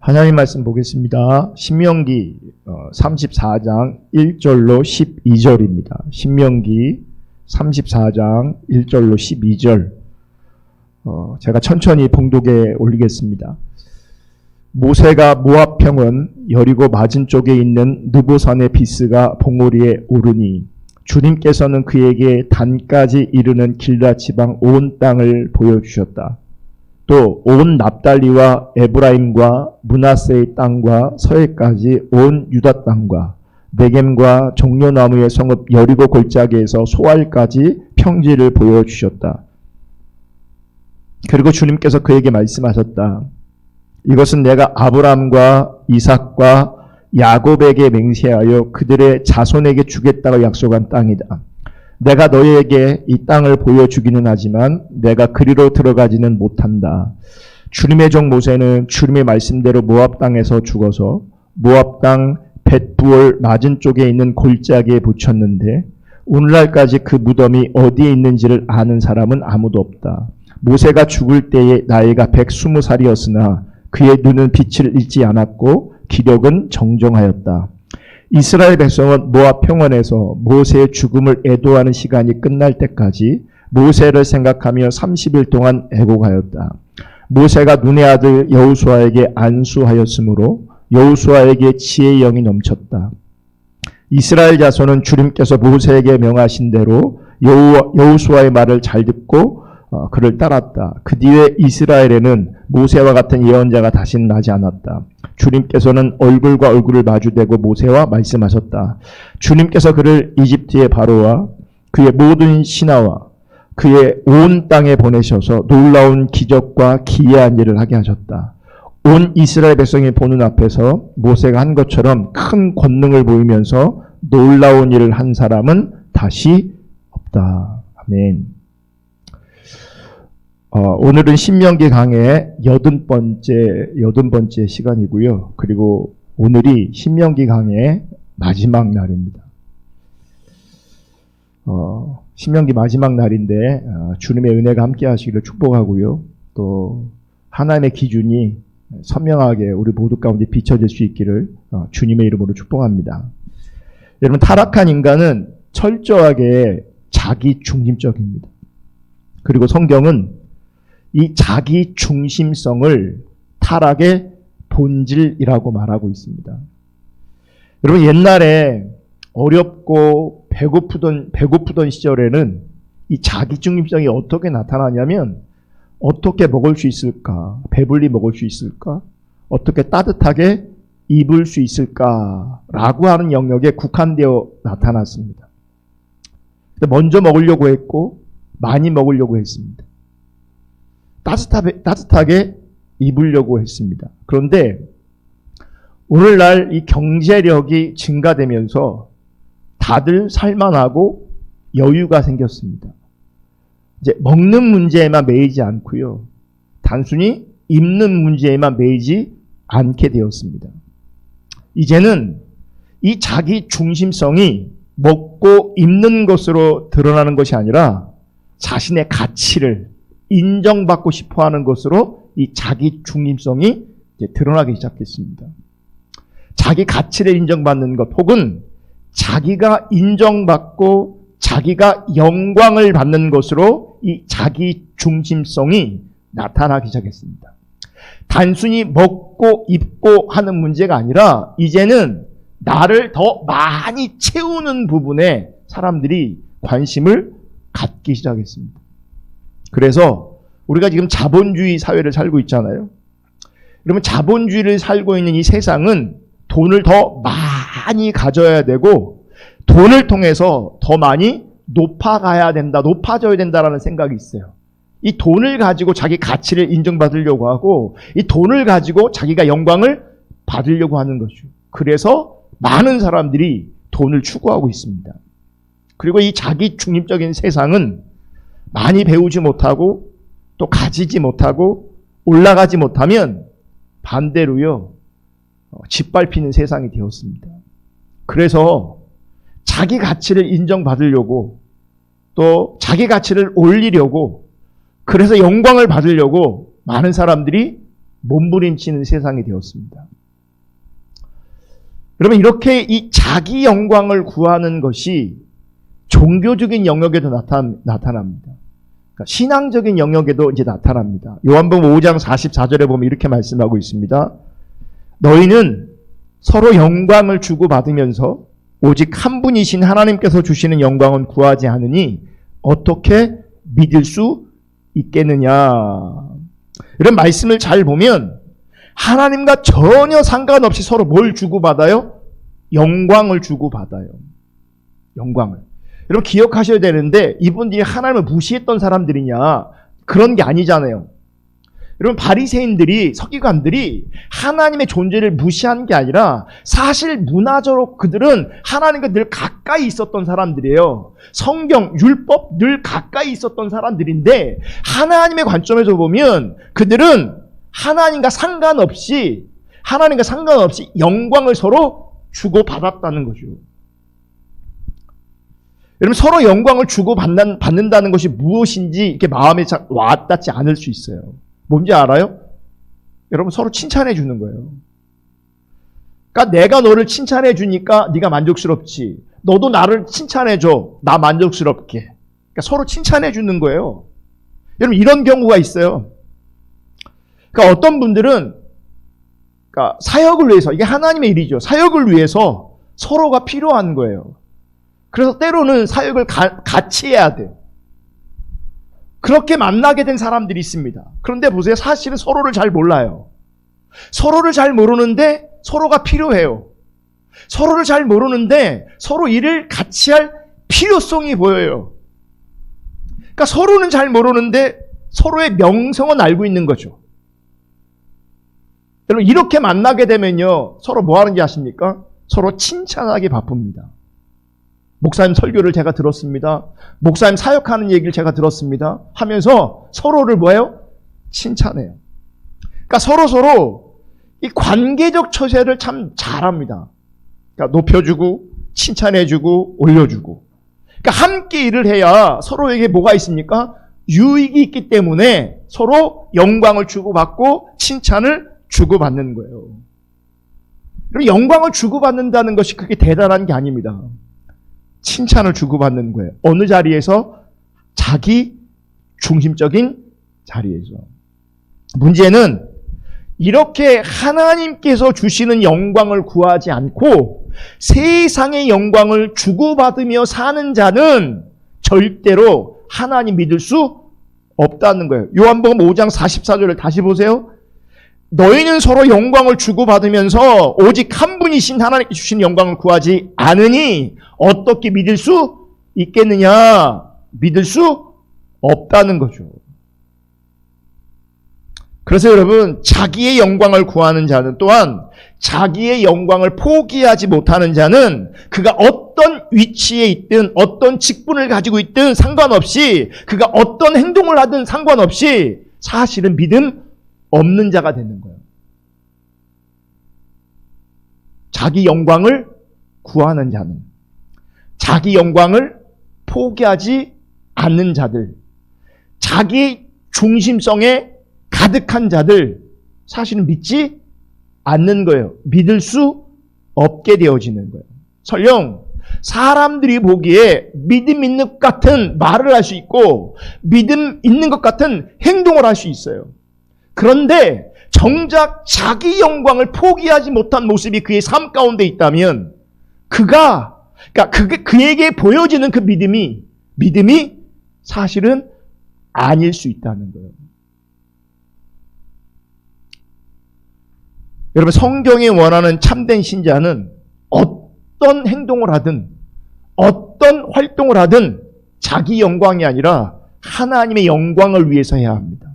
하나님 말씀 보겠습니다. 신명기 34장 1절로 12절입니다. 신명기 34장 1절로 12절 제가 천천히 봉독에 올리겠습니다. 모세가 모압 평원 여리고 맞은 쪽에 있는 느보산의 비스가 봉우리에 오르니 주님께서는 그에게 단까지 이르는 길라 지방 온 땅을 보여주셨다. 또 온 납달리와 에브라임과 므낫세의 땅과 서해까지 온 유다 땅과 네겜과 종려나무의 성읍 여리고 골짜기에서 소알까지 평지를 보여주셨다. 그리고 주님께서 그에게 말씀하셨다. 이것은 내가 아브라함과 이삭과 야곱에게 맹세하여 그들의 자손에게 주겠다고 약속한 땅이다. 내가 너희에게 이 땅을 보여주기는 하지만 내가 그리로 들어가지는 못한다. 주님의 종 모세는 주님의 말씀대로 모압 땅에서 죽어서 모압 땅 벳부올 맞은 쪽에 있는 골짜기에 붙였는데 오늘날까지 그 무덤이 어디에 있는지를 아는 사람은 아무도 없다. 모세가 죽을 때에 나이가 120살이었으나 그의 눈은 빛을 잃지 않았고 기력은 정정하였다. 이스라엘 백성은 모압 평원에서 모세의 죽음을 애도하는 시간이 끝날 때까지 모세를 생각하며 30일 동안 애곡하였다. 모세가 눈의 아들 여호수아에게 안수하였으므로 여호수아에게 지혜의 영이 넘쳤다. 이스라엘 자손은 주님께서 모세에게 명하신 대로 여호수아의 말을 잘 듣고 그를 따랐다. 그 뒤에 이스라엘에는 모세와 같은 예언자가 다시는 나지 않았다. 주님께서는 얼굴과 얼굴을 마주대고 모세와 말씀하셨다. 주님께서 그를 이집트의 바로와 그의 모든 신하와 그의 온 땅에 보내셔서 놀라운 기적과 기이한 일을 하게 하셨다. 온 이스라엘 백성이 보는 앞에서 모세가 한 것처럼 큰 권능을 보이면서 놀라운 일을 한 사람은 다시 없다. 아멘. 오늘은 신명기 강의 80번째 시간이고요. 그리고 오늘이 신명기 강의 마지막 날입니다. 신명기 마지막 날인데 주님의 은혜가 함께 하시기를 축복하고요. 또 하나님의 기준이 선명하게 우리 모두 가운데 비춰질 수 있기를 주님의 이름으로 축복합니다. 여러분, 타락한 인간은 철저하게 자기 중심적입니다. 그리고 성경은 이 자기 중심성을 타락의 본질이라고 말하고 있습니다. 여러분, 옛날에 어렵고 배고프던 시절에는 이 자기 중심성이 어떻게 나타나냐면 어떻게 먹을 수 있을까? 배불리 먹을 수 있을까? 어떻게 따뜻하게 입을 수 있을까라고 하는 영역에 국한되어 나타났습니다. 먼저 먹으려고 했고 많이 먹으려고 했습니다. 따뜻하게 입으려고 했습니다. 그런데 오늘날 이 경제력이 증가되면서 다들 살만하고 여유가 생겼습니다. 이제 먹는 문제에만 매이지 않고요. 단순히 입는 문제에만 매이지 않게 되었습니다. 이제는 이 자기 중심성이 먹고 입는 것으로 드러나는 것이 아니라 자신의 가치를 인정받고 싶어 하는 것으로 이 자기 중심성이 이제 드러나기 시작했습니다. 자기 가치를 인정받는 것 혹은 자기가 인정받고 자기가 영광을 받는 것으로 이 자기 중심성이 나타나기 시작했습니다. 단순히 먹고 입고 하는 문제가 아니라 이제는 나를 더 많이 채우는 부분에 사람들이 관심을 갖기 시작했습니다. 그래서 우리가 지금 자본주의 사회를 살고 있잖아요. 그러면 자본주의를 살고 있는 이 세상은 돈을 더 많이 가져야 되고 돈을 통해서 더 많이 높아져야 된다라는 생각이 있어요. 이 돈을 가지고 자기 가치를 인정받으려고 하고 이 돈을 가지고 자기가 영광을 받으려고 하는 것이죠. 그래서 많은 사람들이 돈을 추구하고 있습니다. 그리고 이 자기 중립적인 세상은 많이 배우지 못하고 또 가지지 못하고 올라가지 못하면 반대로요 짓밟히는 세상이 되었습니다. 그래서 자기 가치를 인정받으려고 또 자기 가치를 올리려고 그래서 영광을 받으려고 많은 사람들이 몸부림치는 세상이 되었습니다. 여러분, 이렇게 이 자기 영광을 구하는 것이 종교적인 영역에도 나타납니다. 그러니까 신앙적인 영역에도 이제 나타납니다. 요한복음 5장 44절에 보면 이렇게 말씀하고 있습니다. 너희는 서로 영광을 주고받으면서 오직 한 분이신 하나님께서 주시는 영광은 구하지 않으니 어떻게 믿을 수 있겠느냐. 이런 말씀을 잘 보면 하나님과 전혀 상관없이 서로 뭘 주고받아요? 영광을 주고받아요. 영광을. 여러분 기억하셔야 되는데 이분들이 하나님을 무시했던 사람들이냐? 그런 게 아니잖아요. 여러분 바리새인들이 서기관들이 하나님의 존재를 무시한 게 아니라 사실 문화적으로 그들은 하나님과 늘 가까이 있었던 사람들이에요. 성경, 율법 늘 가까이 있었던 사람들인데 하나님의 관점에서 보면 그들은 하나님과 상관없이 영광을 서로 주고받았다는 거죠. 여러분 서로 영광을 주고받는다는 것이 무엇인지 이렇게 마음에 와닿지 않을 수 있어요. 뭔지 알아요? 여러분 서로 칭찬해 주는 거예요. 그러니까 내가 너를 칭찬해 주니까 네가 만족스럽지. 너도 나를 칭찬해 줘. 나 만족스럽게. 그러니까 서로 칭찬해 주는 거예요. 여러분 이런 경우가 있어요. 그러니까 어떤 분들은 그러니까 사역을 위해서, 이게 하나님의 일이죠. 사역을 위해서 서로가 필요한 거예요. 그래서 때로는 사역을 같이 해야 돼. 그렇게 만나게 된 사람들이 있습니다. 그런데 보세요. 사실은 서로를 잘 몰라요. 서로를 잘 모르는데 서로가 필요해요. 서로를 잘 모르는데 서로 일을 같이 할 필요성이 보여요. 그러니까 서로는 잘 모르는데 서로의 명성은 알고 있는 거죠. 여러분 이렇게 만나게 되면요. 서로 뭐 하는지 아십니까? 서로 칭찬하기 바쁩니다. 목사님 설교를 제가 들었습니다. 목사님 사역하는 얘기를 제가 들었습니다. 하면서 서로를 뭐예요? 칭찬해요. 그러니까 서로 이 관계적 처세를 참 잘합니다. 그러니까 높여주고 칭찬해주고 올려주고. 그러니까 함께 일을 해야 서로에게 뭐가 있습니까? 유익이 있기 때문에 서로 영광을 주고받고 칭찬을 주고받는 거예요. 그리고 영광을 주고받는다는 것이 그렇게 대단한 게 아닙니다. 칭찬을 주고받는 거예요. 어느 자리에서? 자기 중심적인 자리에서. 문제는 이렇게 하나님께서 주시는 영광을 구하지 않고 세상의 영광을 주고받으며 사는 자는 절대로 하나님 믿을 수 없다는 거예요. 요한복음 5장 44절을 다시 보세요. 너희는 서로 영광을 주고받으면서 오직 한 분이신 하나님께 주신 영광을 구하지 않으니 어떻게 믿을 수 있겠느냐? 믿을 수 없다는 거죠. 그래서 여러분 자기의 영광을 구하는 자는 또한 자기의 영광을 포기하지 못하는 자는 그가 어떤 위치에 있든 어떤 직분을 가지고 있든 상관없이 그가 어떤 행동을 하든 상관없이 사실은 믿음 없는 자가 되는 거예요. 자기 영광을 구하는 자는, 자기 영광을 포기하지 않는 자들, 자기 중심성에 가득한 자들, 사실은 믿지 않는 거예요. 믿을 수 없게 되어지는 거예요. 설령 사람들이 보기에 믿음 있는 것 같은 말을 할 수 있고 믿음 있는 것 같은 행동을 할 수 있어요. 그런데 정작 자기 영광을 포기하지 못한 모습이 그의 삶 가운데 있다면 그러니까 그에게 보여지는 그 믿음이 사실은 아닐 수 있다는 거예요. 여러분 성경이 원하는 참된 신자는 어떤 행동을 하든 어떤 활동을 하든 자기 영광이 아니라 하나님의 영광을 위해서 해야 합니다.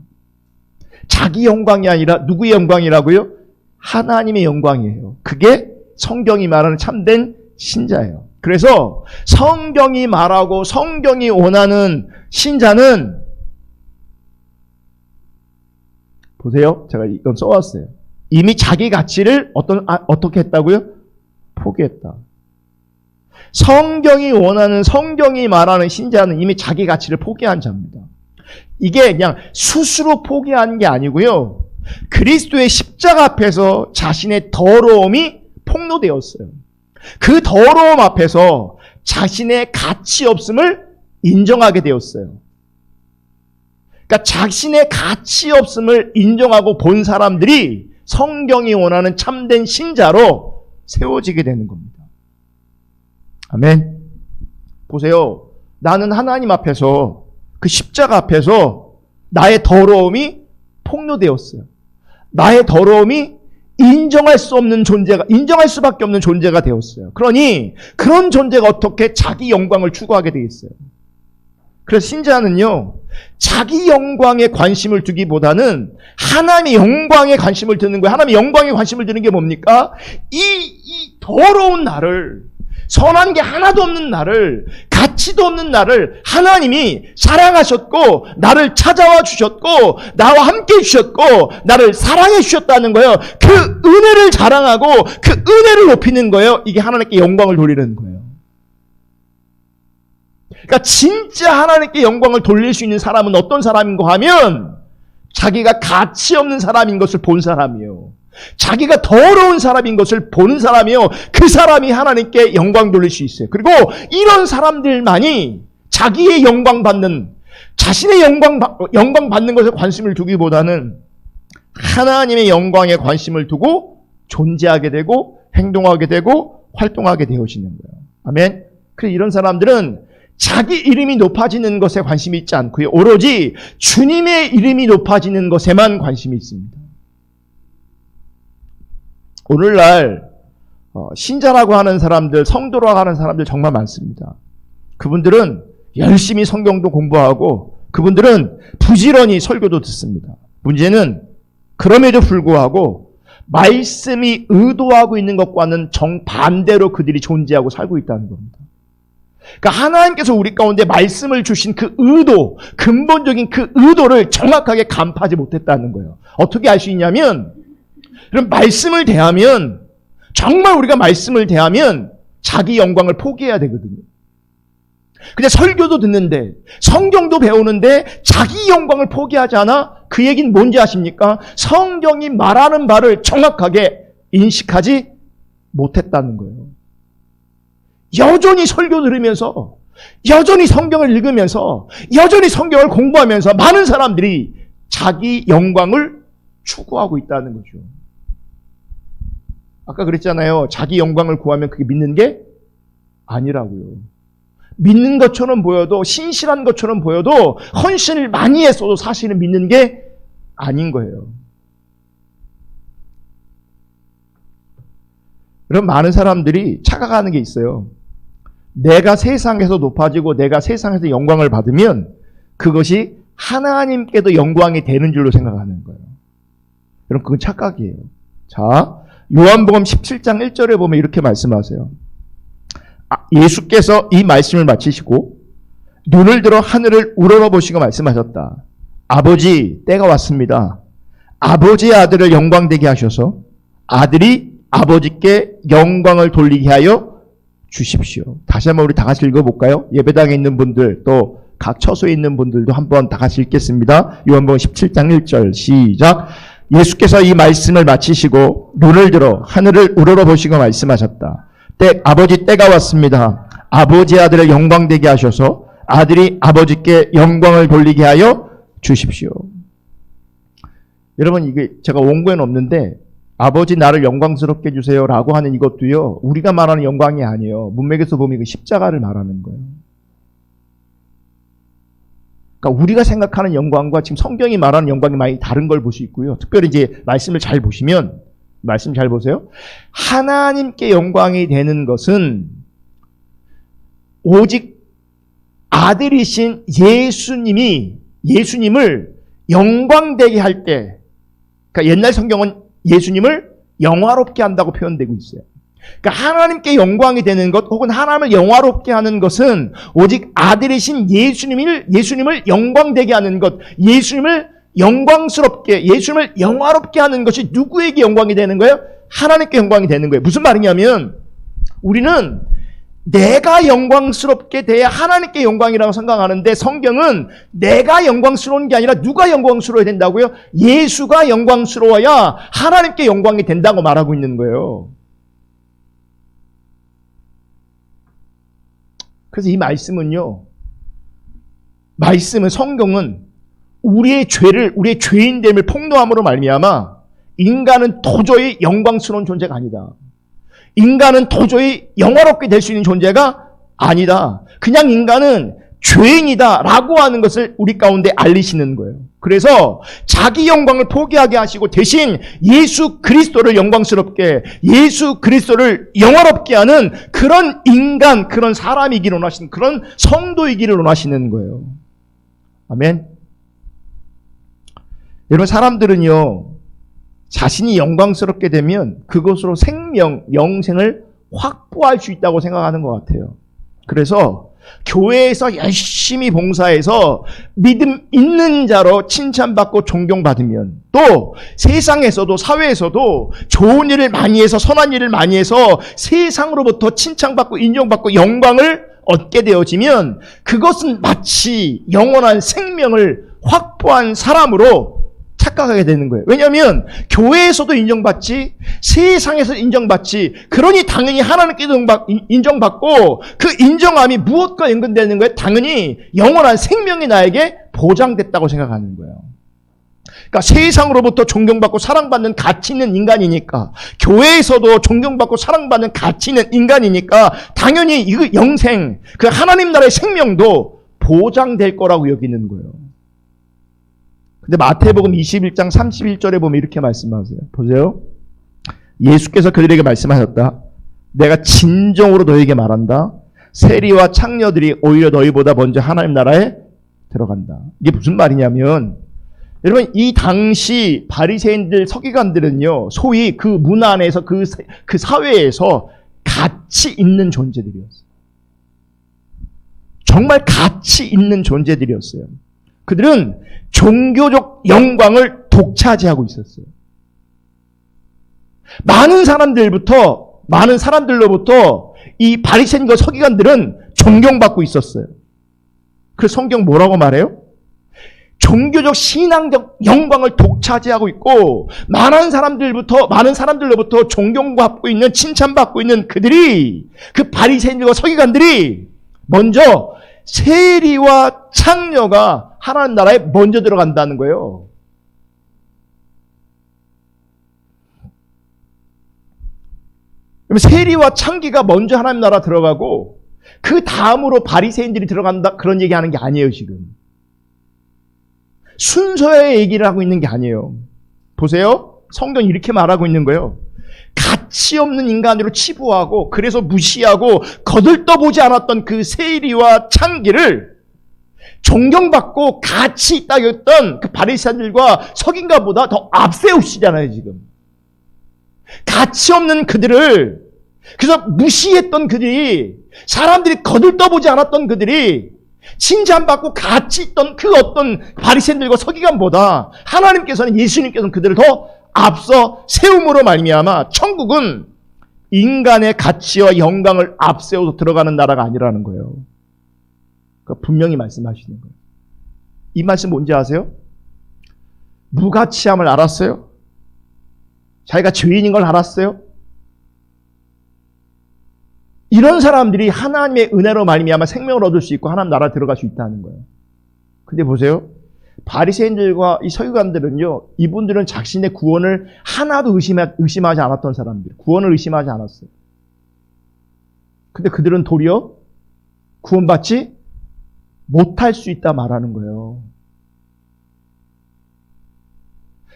자기 영광이 아니라 누구의 영광이라고요? 하나님의 영광이에요. 그게 성경이 말하는 참된 신자예요. 그래서 성경이 말하고 성경이 원하는 신자는 보세요. 제가 이건 써왔어요. 이미 자기 가치를 어떻게 했다고요? 포기했다. 성경이 원하는 성경이 말하는 신자는 이미 자기 가치를 포기한 자입니다. 이게 그냥 스스로 포기한 게 아니고요. 그리스도의 십자가 앞에서 자신의 더러움이 폭로되었어요. 그 더러움 앞에서 자신의 가치 없음을 인정하게 되었어요. 그러니까 자신의 가치 없음을 인정하고 본 사람들이 성경이 원하는 참된 신자로 세워지게 되는 겁니다. 아멘. 보세요. 나는 하나님 앞에서 그 십자가 앞에서 나의 더러움이 폭로되었어요. 나의 더러움이 인정할 수밖에 없는 존재가 되었어요. 그러니 그런 존재가 어떻게 자기 영광을 추구하게 되겠어요? 그래서 신자는요, 자기 영광에 관심을 두기보다는 하나님의 영광에 관심을 두는 거예요. 하나님의 영광에 관심을 두는 게 뭡니까? 이 더러운 나를, 선한 게 하나도 없는 나를, 가치도 없는 나를 하나님이 사랑하셨고 나를 찾아와 주셨고 나와 함께 해주셨고 나를 사랑해 주셨다는 거예요. 그 은혜를 자랑하고 그 은혜를 높이는 거예요. 이게 하나님께 영광을 돌리는 거예요. 그러니까 진짜 하나님께 영광을 돌릴 수 있는 사람은 어떤 사람인가 하면 자기가 가치 없는 사람인 것을 본 사람이요. 자기가 더러운 사람인 것을 보는 사람이요. 그 사람이 하나님께 영광 돌릴 수 있어요. 그리고 이런 사람들만이 자기의 영광 받는, 자신의 영광 받는 것에 관심을 두기보다는 하나님의 영광에 관심을 두고 존재하게 되고 행동하게 되고 활동하게 되어지는 거예요. 아멘. 그래서 이런 사람들은 자기 이름이 높아지는 것에 관심이 있지 않고요. 오로지 주님의 이름이 높아지는 것에만 관심이 있습니다. 오늘날 신자라고 하는 사람들, 성도라고 하는 사람들 정말 많습니다. 그분들은 열심히 성경도 공부하고 그분들은 부지런히 설교도 듣습니다. 문제는 그럼에도 불구하고 말씀이 의도하고 있는 것과는 정반대로 그들이 존재하고 살고 있다는 겁니다. 그러니까 하나님께서 우리 가운데 말씀을 주신 그 의도, 근본적인 그 의도를 정확하게 간파하지 못했다는 거예요. 어떻게 알 수 있냐면, 그럼 말씀을 대하면, 정말 우리가 말씀을 대하면 자기 영광을 포기해야 되거든요. 근데 설교도 듣는데, 성경도 배우는데 자기 영광을 포기하지 않아? 그 얘기는 뭔지 아십니까? 성경이 말하는 바를 정확하게 인식하지 못했다는 거예요. 여전히 설교 들으면서, 여전히 성경을 읽으면서, 여전히 성경을 공부하면서 많은 사람들이 자기 영광을 추구하고 있다는 거죠. 아까 그랬잖아요. 자기 영광을 구하면 그게 믿는 게 아니라고요. 믿는 것처럼 보여도, 신실한 것처럼 보여도, 헌신을 많이 했어도 사실은 믿는 게 아닌 거예요. 그럼 많은 사람들이 착각하는 게 있어요. 내가 세상에서 높아지고 내가 세상에서 영광을 받으면 그것이 하나님께도 영광이 되는 줄로 생각하는 거예요. 여러분, 그건 착각이에요. 자, 요한복음 17장 1절에 보면 이렇게 말씀하세요. 예수께서 이 말씀을 마치시고 눈을 들어 하늘을 우러러보시고 말씀하셨다. 아버지, 때가 왔습니다. 아버지의 아들을 영광되게 하셔서 아들이 아버지께 영광을 돌리게 하여 주십시오. 다시 한번 우리 다 같이 읽어볼까요? 예배당에 있는 분들, 또 각 처소에 있는 분들도 한번 다 같이 읽겠습니다. 요한복음 17장 1절 시작. 예수께서 이 말씀을 마치시고 눈을 들어 하늘을 우러러보시고 말씀하셨다. 아버지, 때가 왔습니다. 아버지의 아들을 영광되게 하셔서 아들이 아버지께 영광을 돌리게 하여 주십시오. 여러분, 이게 제가 원고에는 없는데 아버지 나를 영광스럽게 해주세요 라고 하는 이것도요, 우리가 말하는 영광이 아니에요. 문맥에서 보면 그 십자가를 말하는 거예요. 그러니까 우리가 생각하는 영광과 지금 성경이 말하는 영광이 많이 다른 걸 볼 수 있고요. 특별히 이제 말씀을 잘 보시면, 말씀 잘 보세요. 하나님께 영광이 되는 것은 오직 아들이신 예수님을 영광되게 할 때, 그러니까 옛날 성경은 예수님을 영화롭게 한다고 표현되고 있어요. 그러니까 하나님께 영광이 되는 것, 혹은 하나님을 영화롭게 하는 것은 오직 아들이신 예수님을 영광되게 하는 것, 예수님을 영광스럽게, 예수님을 영화롭게 하는 것이 누구에게 영광이 되는 거예요? 하나님께 영광이 되는 거예요. 무슨 말이냐면, 우리는 내가 영광스럽게 돼야 하나님께 영광이라고 생각하는데 성경은 내가 영광스러운 게 아니라 누가 영광스러워야 된다고요? 예수가 영광스러워야 하나님께 영광이 된다고 말하고 있는 거예요. 그래서 이 말씀은 성경은 우리의 죄인됨을 폭로함으로 말미암아 인간은 도저히 영광스러운 존재가 아니다. 인간은 도저히 영화롭게 될 수 있는 존재가 아니다. 그냥 인간은 죄인이다 라고 하는 것을 우리 가운데 알리시는 거예요. 그래서 자기 영광을 포기하게 하시고 대신 예수 그리스도를 영광스럽게, 예수 그리스도를 영화롭게 하는 그런 인간, 그런 사람이기를 원하시는, 그런 성도이기를 원하시는 거예요. 아멘. 여러분, 사람들은요 자신이 영광스럽게 되면 그것으로 생명, 영생을 확보할 수 있다고 생각하는 것 같아요. 그래서 교회에서 열심히 봉사해서 믿음 있는 자로 칭찬받고 존경받으면, 또 세상에서도 사회에서도 좋은 일을 많이 해서, 선한 일을 많이 해서 세상으로부터 칭찬받고 인정받고 영광을 얻게 되어지면 그것은 마치 영원한 생명을 확보한 사람으로 착각하게 되는 거예요. 왜냐하면 교회에서도 인정받지, 세상에서 인정받지, 그러니 당연히 하나님께도 인정받고 그 인정함이 무엇과 연관되는 거예요? 당연히 영원한 생명이 나에게 보장됐다고 생각하는 거예요. 그러니까 세상으로부터 존경받고 사랑받는 가치 있는 인간이니까, 교회에서도 존경받고 사랑받는 가치 있는 인간이니까 당연히 이 영생, 그 하나님 나라의 생명도 보장될 거라고 여기는 거예요. 근데 마태복음 21장 31절에 보면 이렇게 말씀하세요. 보세요. 예수께서 그들에게 말씀하셨다. 내가 진정으로 너희에게 말한다. 세리와 창녀들이 오히려 너희보다 먼저 하나님 나라에 들어간다. 이게 무슨 말이냐면, 여러분, 이 당시 바리새인들, 서기관들은요, 소위 그 문화 안에서 그 사회에서 가치 있는 존재들이었어요. 정말 가치 있는 존재들이었어요. 그들은 종교적 영광을 독차지하고 있었어요. 많은 사람들로부터 이 바리새인과 서기관들은 존경받고 있었어요. 그래서 성경 뭐라고 말해요? 종교적 신앙적 영광을 독차지하고 있고 많은 사람들로부터 존경받고 있는, 칭찬받고 있는 그들이, 그 바리새인들과 서기관들이 먼저 세리와 창녀가 하나님 나라에 먼저 들어간다는 거예요. 그럼 세리와 창기가 먼저 하나님 나라 들어가고 그 다음으로 바리새인들이 들어간다, 그런 얘기하는 게 아니에요. 지금 순서의 얘기를 하고 있는 게 아니에요. 보세요. 성경이 이렇게 말하고 있는 거예요. 가치 없는 인간으로 치부하고 그래서 무시하고 거들떠보지 않았던 그 세리와 창기를 존경받고 가치 있다 했던 그 바리새인들과 서기관보다 더 앞세우시잖아요. 지금 가치 없는 그들을, 그래서 무시했던 그들이, 사람들이 거들떠보지 않았던 그들이 칭찬받고 가치 있던 그 어떤 바리새인들과 서기관보다 하나님께서는, 예수님께서는 그들을 더 앞서 세움으로 말미암아 천국은 인간의 가치와 영광을 앞세워서 들어가는 나라가 아니라는 거예요. 그러니까 분명히 말씀하시는 거예요. 이 말씀 뭔지 아세요? 무가치함을 알았어요? 자기가 죄인인 걸 알았어요? 이런 사람들이 하나님의 은혜로 말미암아 생명을 얻을 수 있고 하나님 나라에 들어갈 수 있다는 거예요. 근데 보세요. 바리새인들과 이 서기관들은요, 이분들은 자신의 구원을 하나도 의심하지 않았던 사람들, 구원을 의심하지 않았어요. 근데 그들은 도리어 구원받지 못할 수 있다 말하는 거예요.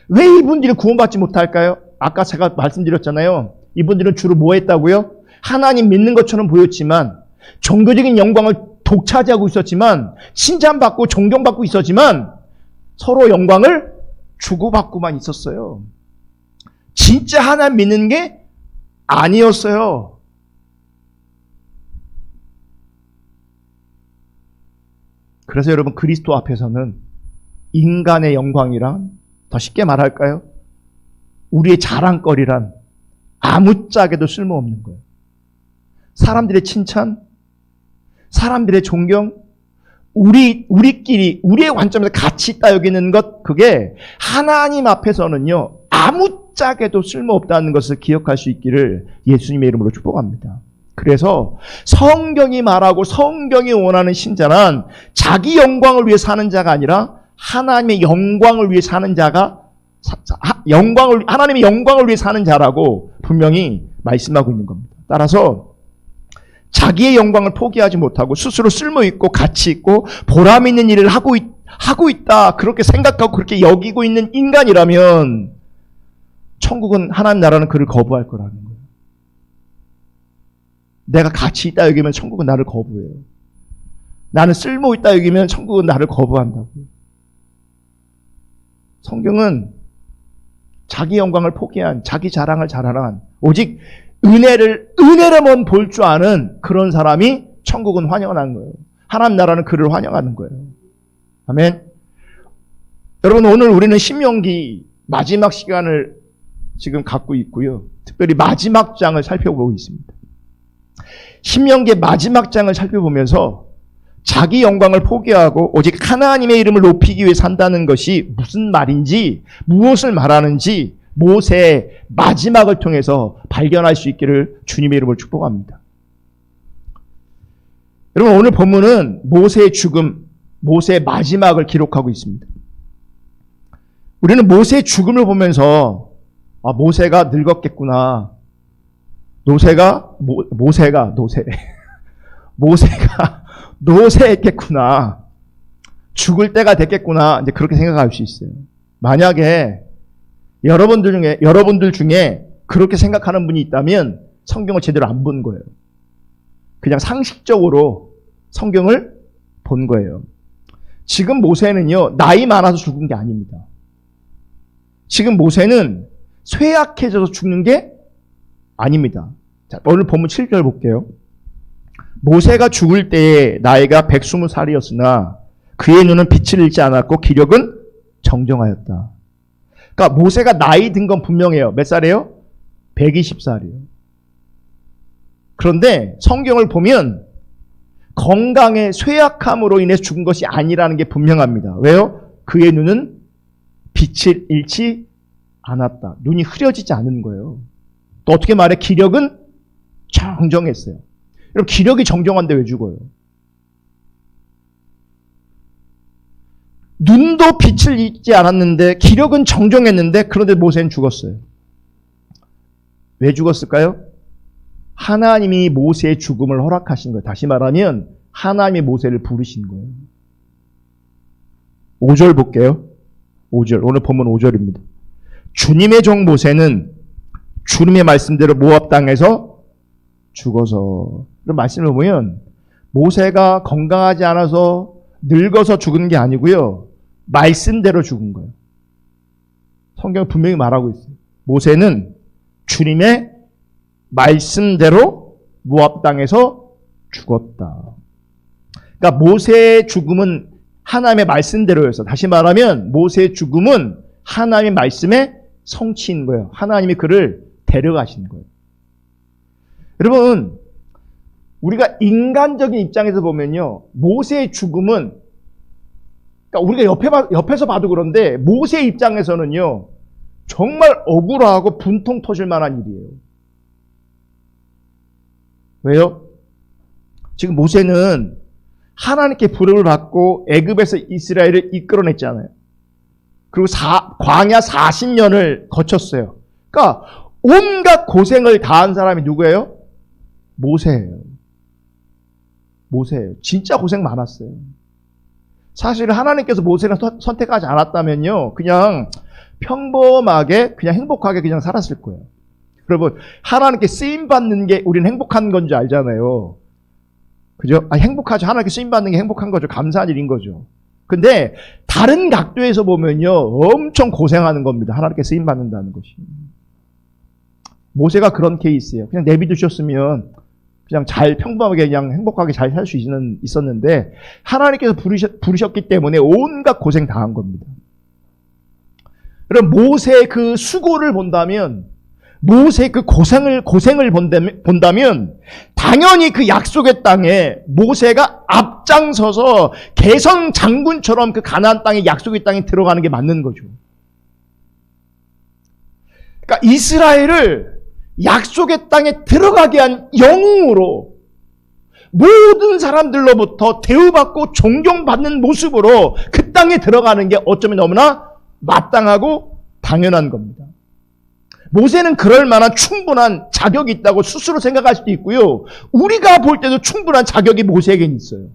왜 이분들이 구원받지 못할까요? 아까 제가 말씀드렸잖아요. 이분들은 주로 뭐 했다고요? 하나님 믿는 것처럼 보였지만, 종교적인 영광을 독차지하고 있었지만, 칭찬받고 존경받고 있었지만 서로 영광을 주고받고만 있었어요. 진짜 하나님 믿는 게 아니었어요. 그래서 여러분, 그리스도 앞에서는 인간의 영광이란, 더 쉽게 말할까요? 우리의 자랑거리란 아무짝에도 쓸모없는 거예요. 사람들의 칭찬, 사람들의 존경, 우리끼리, 우리의 관점에서 가치 있다 여기는 것, 그게 하나님 앞에서는요, 아무짝에도 쓸모없다는 것을 기억할 수 있기를 예수님의 이름으로 축복합니다. 그래서 성경이 말하고 성경이 원하는 신자는 자기 영광을 위해 사는 자가 아니라 하나님의 영광을 위해 사는 자가, 하나님의 영광을 위해 사는 자라고 분명히 말씀하고 있는 겁니다. 따라서 자기의 영광을 포기하지 못하고 스스로 쓸모있고 가치있고 보람 있는 일을 하고 있다, 그렇게 생각하고 그렇게 여기고 있는 인간이라면 천국은, 하나님 나라는 그를 거부할 거라는 거예요. 내가 가치 있다 여기면 천국은 나를 거부해요. 나는 쓸모있다 여기면 천국은 나를 거부한다고요. 성경은 자기 영광을 포기한, 자기 자랑을 자랑한, 오직 은혜로만 볼 줄 아는 그런 사람이 천국은 환영하는 거예요. 하나님 나라는 그를 환영하는 거예요. 아멘. 여러분, 오늘 우리는 신명기 마지막 시간을 지금 갖고 있고요. 특별히 마지막 장을 살펴보고 있습니다. 신명기의 마지막 장을 살펴보면서 자기 영광을 포기하고 오직 하나님의 이름을 높이기 위해 산다는 것이 무슨 말인지, 무엇을 말하는지 모세의 마지막을 통해서 발견할 수 있기를 주님의 이름으로 축복합니다. 여러분, 오늘 본문은 모세의 죽음, 모세의 마지막을 기록하고 있습니다. 우리는 모세의 죽음을 보면서 모세가 늙었겠구나. 모세가 노쇠했겠구나. 죽을 때가 됐겠구나. 이제 그렇게 생각할 수 있어요. 만약에 여러분들 중에 그렇게 생각하는 분이 있다면 성경을 제대로 안 본 거예요. 그냥 상식적으로 성경을 본 거예요. 지금 모세는요, 나이 많아서 죽은 게 아닙니다. 지금 모세는 쇠약해져서 죽는 게 아닙니다. 자, 오늘 본문 7절 볼게요. 모세가 죽을 때에 나이가 120살이었으나 그의 눈은 빛을 잃지 않았고 기력은 정정하였다. 그러니까 모세가 나이 든 건 분명해요. 몇 살이에요? 120살이에요. 그런데 성경을 보면 건강의 쇠약함으로 인해서 죽은 것이 아니라는 게 분명합니다. 왜요? 그의 눈은 빛을 잃지 않았다. 눈이 흐려지지 않은 거예요. 또 어떻게 말해? 기력은 정정했어요. 여러분, 기력이 정정한데 왜 죽어요? 눈도 빛을 잃지 않았는데 기력은 정정했는데 그런데 모세는 죽었어요. 왜 죽었을까요? 하나님이 모세의 죽음을 허락하신 거예요. 다시 말하면 하나님이 모세를 부르신 거예요. 5절 볼게요. 5절. 오늘 본문 5절입니다. 주님의 종 모세는 주님의 말씀대로 모압 땅에서 죽어서, 그런 말씀을 보면 모세가 건강하지 않아서 늙어서 죽은 게 아니고요, 말씀대로 죽은 거예요. 성경은 분명히 말하고 있어요. 모세는 주님의 말씀대로 모압 땅에서 죽었다. 그러니까 모세의 죽음은 하나님의 말씀대로였어. 다시 말하면 모세의 죽음은 하나님의 말씀의 성취인 거예요. 하나님이 그를 데려가신 거예요. 여러분, 우리가 인간적인 입장에서 보면요, 모세의 죽음은, 그러니까 우리가 옆에서 봐도 그런데 모세의 입장에서는요, 정말 억울하고 분통 터질 만한 일이에요. 왜요? 지금 모세는 하나님께 부름을 받고 애굽에서 이스라엘을 이끌어냈잖아요. 그리고 광야 40년을 거쳤어요. 그러니까 온갖 고생을 다한 사람이 누구예요? 모세예요. 모세예요. 진짜 고생 많았어요. 사실 하나님께서 모세를 선택하지 않았다면요, 그냥 평범하게, 그냥 행복하게 그냥 살았을 거예요. 여러분, 하나님께 쓰임받는 게 우리는 행복한 건지 알잖아요. 그죠? 행복하죠. 하나님께 쓰임받는 게 행복한 거죠. 감사한 일인 거죠. 근데 다른 각도에서 보면요, 엄청 고생하는 겁니다. 하나님께 쓰임받는다는 것이. 모세가 그런 케이스예요. 그냥 내비두셨으면 그냥 잘 평범하게 그냥 행복하게 잘 살 수 있었는데 하나님께서 부르셨기 때문에 온갖 고생 당한 겁니다. 여러분, 모세의 그 수고를 본다면 모세의 그 고생을 본다면 당연히 그 약속의 땅에 모세가 앞장서서 개성 장군처럼 그 가나안 땅에 약속의 땅에 들어가는 게 맞는 거죠. 그러니까 이스라엘을 약속의 땅에 들어가게 한 영웅으로 모든 사람들로부터 대우받고 존경받는 모습으로 그 땅에 들어가는 게 어쩌면 너무나 마땅하고 당연한 겁니다. 모세는 그럴 만한 충분한 자격이 있다고 스스로 생각할 수도 있고요. 우리가 볼 때도 충분한 자격이 모세에겐 있어요.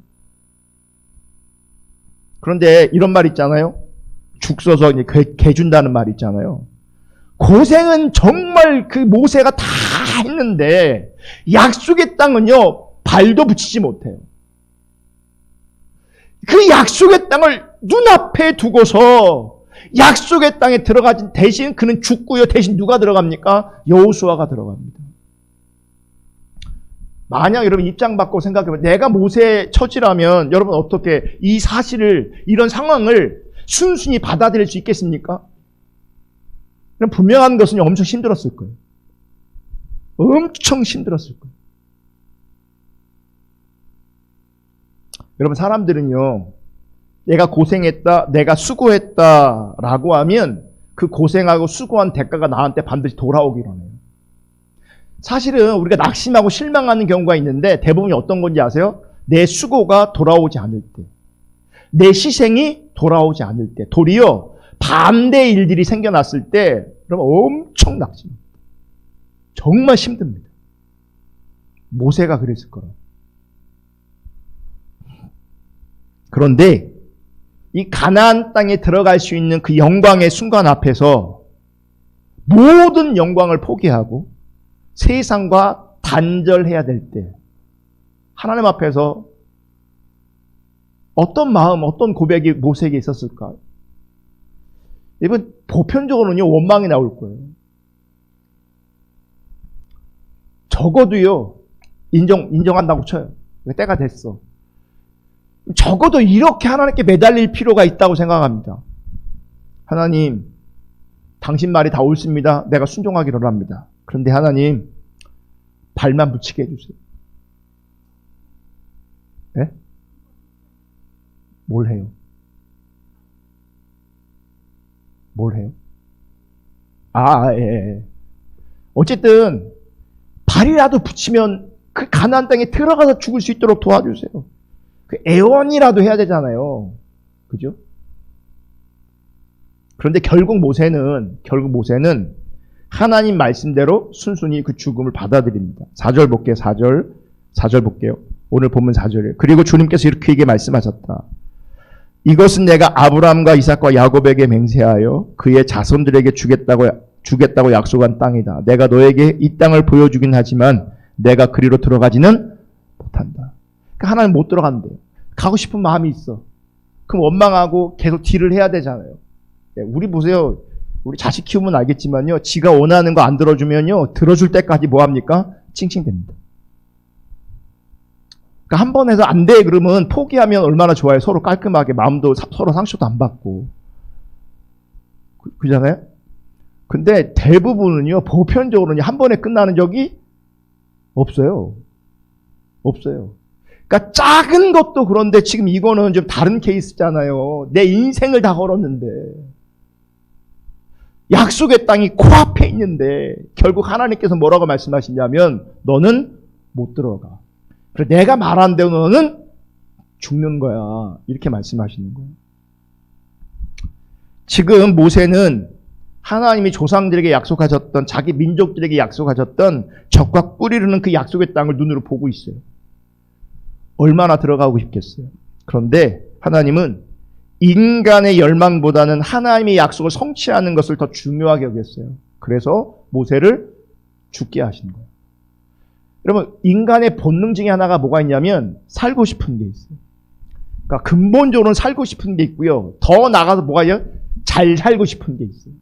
그런데 이런 말 있잖아요. 죽 써서 개 준다는 말 있잖아요. 고생은 정말 그 모세가 다 했는데 약속의 땅은요. 발도 붙이지 못해요. 그 약속의 땅을 눈앞에 두고서 약속의 땅에 들어가진 대신 그는 죽고요. 대신 누가 들어갑니까? 여호수아가 들어갑니다. 만약 여러분 입장 바꿔 생각해보면 내가 모세의 처지라면 여러분 어떻게 이 사실을 이런 상황을 순순히 받아들일 수 있겠습니까? 그럼 분명한 것은 엄청 힘들었을 거예요. 엄청 힘들었을 거예요. 여러분 사람들은요. 내가 고생했다, 내가 수고했다 라고 하면 그 고생하고 수고한 대가가 나한테 반드시 돌아오기로 해요. 사실은 우리가 낙심하고 실망하는 경우가 있는데 대부분이 어떤 건지 아세요? 내 수고가 돌아오지 않을 때, 내 희생이 돌아오지 않을 때, 도리어 반대의 일들이 생겨났을 때 그러면 엄청 낙심합니다. 정말 힘듭니다. 모세가 그랬을 거라고. 그런데 이 가나안 땅에 들어갈 수 있는 그 영광의 순간 앞에서 모든 영광을 포기하고 세상과 단절해야 될 때 하나님 앞에서 어떤 마음, 어떤 고백이 모세에게 있었을까? 여러분 보편적으로는요 원망이 나올 거예요. 적어도요 인정한다고 쳐요. 때가 됐어. 적어도 이렇게 하나님께 매달릴 필요가 있다고 생각합니다. 하나님, 당신 말이 다 옳습니다. 내가 순종하기로 합니다. 그런데 하나님, 발만 붙이게 해주세요. 네? 뭘 해요? 뭘 해요? 예. 어쨌든 발이라도 붙이면 그 가나안 땅에 들어가서 죽을 수 있도록 도와주세요. 그 애원이라도 해야 되잖아요. 그죠? 그런데 결국 모세는 하나님 말씀대로 순순히 그 죽음을 받아들입니다. 4절 볼게요. 4절 볼게요. 오늘 본문 4절이에요. 그리고 주님께서 이렇게 말씀하셨다. 이것은 내가 아브라함과 이삭과 야곱에게 맹세하여 그의 자손들에게 주겠다고 약속한 땅이다. 내가 너에게 이 땅을 보여주긴 하지만 내가 그리로 들어가지는 못한다. 하나님 못 들어간대요. 가고 싶은 마음이 있어. 그럼 원망하고 계속 딜을 해야 되잖아요. 우리 보세요. 우리 자식 키우면 알겠지만요. 지가 원하는 거 안 들어주면요. 들어줄 때까지 뭐 합니까? 칭칭댑니다. 그러니까 한 번 해서 안 돼 그러면 포기하면 얼마나 좋아요. 서로 깔끔하게 마음도 서로 상처도 안 받고. 그잖아요? 근데 대부분은요. 보편적으로는 한 번에 끝나는 적이 없어요. 그러니까 작은 것도 그런데 지금 이거는 좀 다른 케이스잖아요. 내 인생을 다 걸었는데 약속의 땅이 코앞에 있는데 결국 하나님께서 뭐라고 말씀하시냐면 너는 못 들어가. 그래 내가 말한 대로 너는 죽는 거야. 이렇게 말씀하시는 거예요. 지금 모세는 하나님이 조상들에게 약속하셨던 자기 민족들에게 약속하셨던 적과 뿔 이루는 그 약속의 땅을 눈으로 보고 있어요. 얼마나 들어가고 싶겠어요. 그런데 하나님은 인간의 열망보다는 하나님의 약속을 성취하는 것을 더 중요하게 여겼어요. 그래서 모세를 죽게 하신 거예요. 여러분 인간의 본능 중에 하나가 뭐가 있냐면 살고 싶은 게 있어요. 그러니까 근본적으로는 살고 싶은 게 있고요. 더 나가서 뭐가 있어요? 잘 살고 싶은 게 있어요.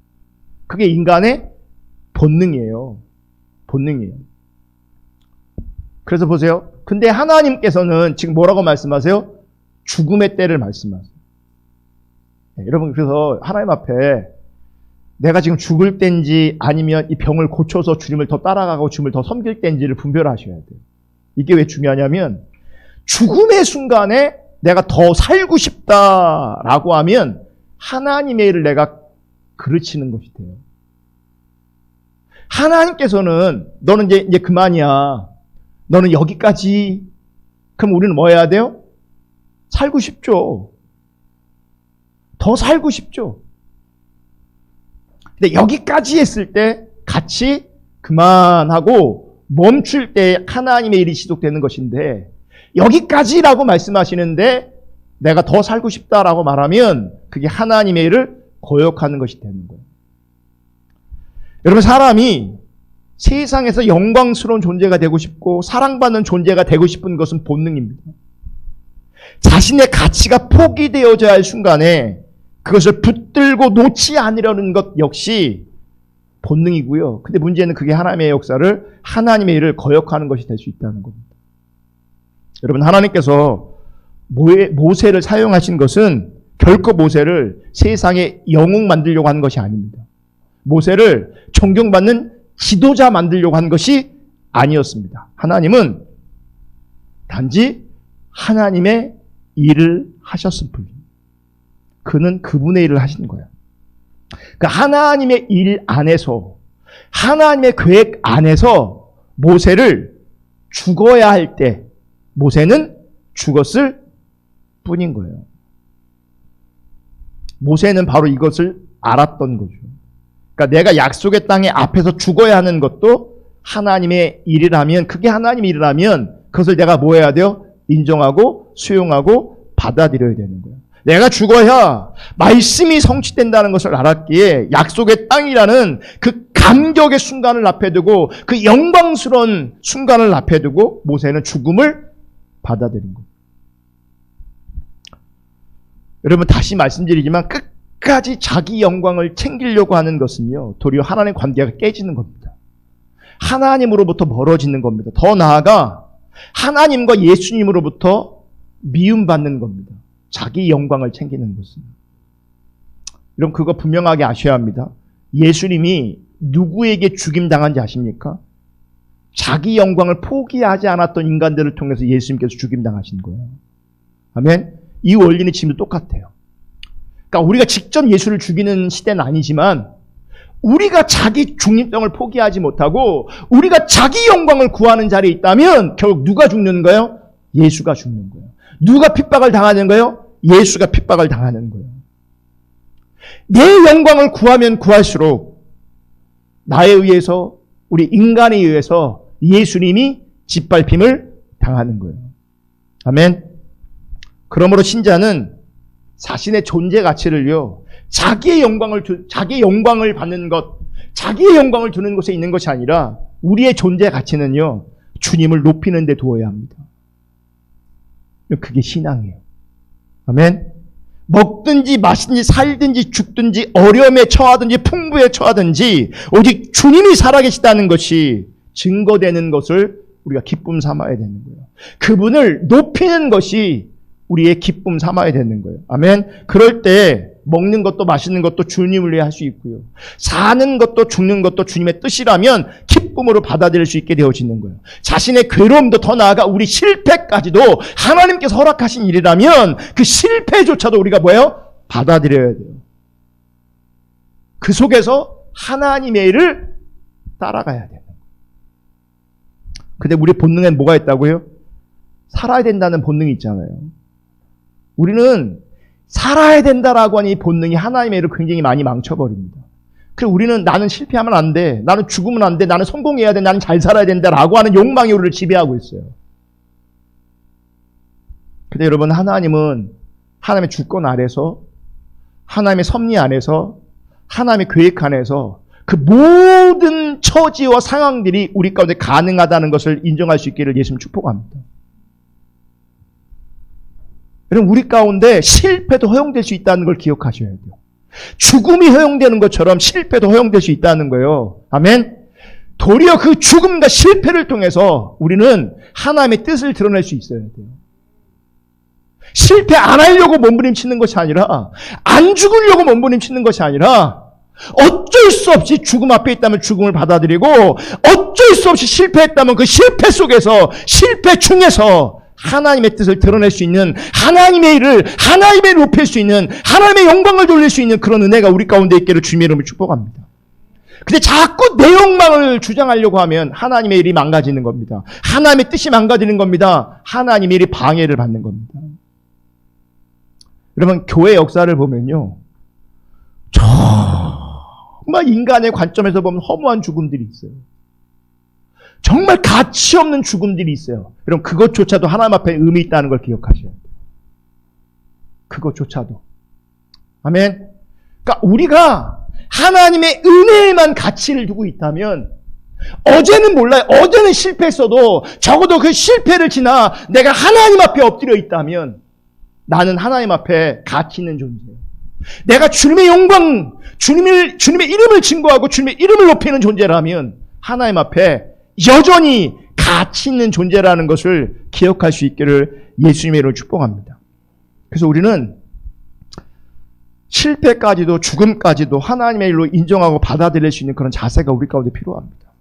그게 인간의 본능이에요. 그래서 보세요. 근데 하나님께서는 지금 뭐라고 말씀하세요? 죽음의 때를 말씀하세요. 네, 여러분 그래서 하나님 앞에 내가 지금 죽을 때인지 아니면 이 병을 고쳐서 주님을 더 따라가고 주님을 더 섬길 때인지를 분별하셔야 돼요. 이게 왜 중요하냐면 죽음의 순간에 내가 더 살고 싶다라고 하면 하나님의 일을 내가 그르치는 것이 돼요. 하나님께서는 너는 이제 그만이야. 너는 여기까지. 그럼 우리는 뭐 해야 돼요? 살고 싶죠. 더 살고 싶죠. 근데 여기까지 했을 때 같이 그만하고 멈출 때 하나님의 일이 지속되는 것인데 여기까지라고 말씀하시는데 내가 더 살고 싶다라고 말하면 그게 하나님의 일을 거역하는 것이 되는 거예요. 여러분, 사람이 세상에서 영광스러운 존재가 되고 싶고 사랑받는 존재가 되고 싶은 것은 본능입니다. 자신의 가치가 포기되어져야 할 순간에 그것을 붙들고 놓지 않으려는 것 역시 본능이고요. 근데 문제는 그게 하나님의 역사를, 하나님의 일을 거역하는 것이 될 수 있다는 겁니다. 여러분, 하나님께서 모세를 사용하신 것은 결코 모세를 세상의 영웅 만들려고 하는 것이 아닙니다. 모세를 존경받는 지도자 만들려고 한 것이 아니었습니다. 하나님은 단지 하나님의 일을 하셨을 뿐입니다. 그는 그분의 일을 하신 거예요. 그 하나님의 일 안에서, 하나님의 계획 안에서 모세를 죽어야 할 때 모세는 죽었을 뿐인 거예요. 모세는 바로 이것을 알았던 거죠. 그러니까 내가 약속의 땅에 앞에서 죽어야 하는 것도 하나님의 일이라면, 그게 하나님의 일이라면 그것을 내가 뭐 해야 돼요? 인정하고 수용하고 받아들여야 되는 거예요. 내가 죽어야 말씀이 성취된다는 것을 알았기에 약속의 땅이라는 그 감격의 순간을 앞에 두고, 그 영광스러운 순간을 앞에 두고 모세는 죽음을 받아들인 거예요. 여러분, 다시 말씀드리지만 끝까지 자기 영광을 챙기려고 하는 것은요, 도리어 하나님의 관계가 깨지는 겁니다. 하나님으로부터 멀어지는 겁니다. 더 나아가 하나님과 예수님으로부터 미움받는 겁니다. 자기 영광을 챙기는 것은. 여러분, 그거 분명하게 아셔야 합니다. 예수님이 누구에게 죽임당한지 아십니까? 자기 영광을 포기하지 않았던 인간들을 통해서 예수님께서 죽임당하신 거예요. 아멘? 이 원리는 지금도 똑같아요. 그러니까 우리가 직접 예수를 죽이는 시대는 아니지만 우리가 자기 중립성을 포기하지 못하고 우리가 자기 영광을 구하는 자리에 있다면 결국 누가 죽는 거예요? 예수가 죽는 거예요. 누가 핍박을 당하는 거예요? 예수가 핍박을 당하는 거예요. 내 영광을 구하면 구할수록 나에 의해서, 우리 인간에 의해서 예수님이 짓밟힘을 당하는 거예요. 아멘. 그러므로 신자는 자신의 존재 가치를요, 자기의 영광을 받는 것, 자기의 영광을 두는 곳에 있는 것이 아니라 우리의 존재 가치는요, 주님을 높이는 데 두어야 합니다. 그게 신앙이에요. 아멘. 먹든지 마시든지 살든지 죽든지 어려움에 처하든지 풍부에 처하든지 오직 주님이 살아계시다는 것이 증거되는 것을 우리가 기쁨 삼아야 되는 거예요. 그분을 높이는 것이 우리의 기쁨 삼아야 되는 거예요. 아멘. 그럴 때 먹는 것도 마시는 것도 주님을 위해 할 수 있고요. 사는 것도 죽는 것도 주님의 뜻이라면 기쁨으로 받아들일 수 있게 되어지는 거예요. 자신의 괴로움도, 더 나아가 우리 실패까지도 하나님께서 허락하신 일이라면 그 실패조차도 우리가 뭐예요? 받아들여야 돼요. 그 속에서 하나님의 일을 따라가야 돼요. 근데 우리 본능엔 뭐가 있다고요? 살아야 된다는 본능이 있잖아요. 우리는 살아야 된다라고 하는 이 본능이 하나님의 일을 굉장히 많이 망쳐버립니다. 그래서 우리는 나는 실패하면 안 돼, 나는 죽으면 안 돼, 나는 성공해야 돼, 나는 잘 살아야 된다라고 하는 욕망이 우리를 지배하고 있어요. 근데 여러분, 하나님은 하나님의 주권 아래서, 하나님의 섭리 안에서, 하나님의 계획 안에서 그 모든 처지와 상황들이 우리 가운데 가능하다는 것을 인정할 수 있기를 예수님 축복합니다. 여러분, 우리 가운데 실패도 허용될 수 있다는 걸 기억하셔야 돼요. 죽음이 허용되는 것처럼 실패도 허용될 수 있다는 거예요. 아멘. 도리어 그 죽음과 실패를 통해서 우리는 하나님의 뜻을 드러낼 수 있어야 돼요. 실패 안 하려고 몸부림치는 것이 아니라, 안 죽으려고 몸부림치는 것이 아니라, 어쩔 수 없이 죽음 앞에 있다면 죽음을 받아들이고 어쩔 수 없이 실패했다면 그 실패 속에서 실패 중에서 하나님의 뜻을 드러낼 수 있는 하나님의 일을 하나님의 높일 수 있는 하나님의 영광을 돌릴 수 있는 그런 은혜가 우리 가운데 있기를 주님의 이름으로 축복합니다. 근데 자꾸 내 욕망을 주장하려고 하면 하나님의 일이 망가지는 겁니다. 하나님의 뜻이 망가지는 겁니다. 하나님의 일이 방해를 받는 겁니다. 여러분 교회 역사를 보면요. 정말 인간의 관점에서 보면 허무한 죽음들이 있어요. 정말 가치 없는 죽음들이 있어요. 여러분 그것조차도 하나님 앞에 의미 있다는 걸 기억하셔야 돼요. 그것조차도. 아멘. 그러니까 우리가 하나님의 은혜에만 가치를 두고 있다면 어제는 몰라요. 어제는 실패했어도 적어도 그 실패를 지나 내가 하나님 앞에 엎드려 있다면 나는 하나님 앞에 가치 있는 존재예요. 내가 주님의 영광, 주님의 이름을 증거하고 주님의 이름을 높이는 존재라면 하나님 앞에 여전히 가치 있는 존재라는 것을 기억할 수 있기를 예수님의 이름으로 축복합니다. 그래서 우리는 실패까지도 죽음까지도 하나님의 일로 인정하고 받아들일 수 있는 그런 자세가 우리 가운데 필요합니다.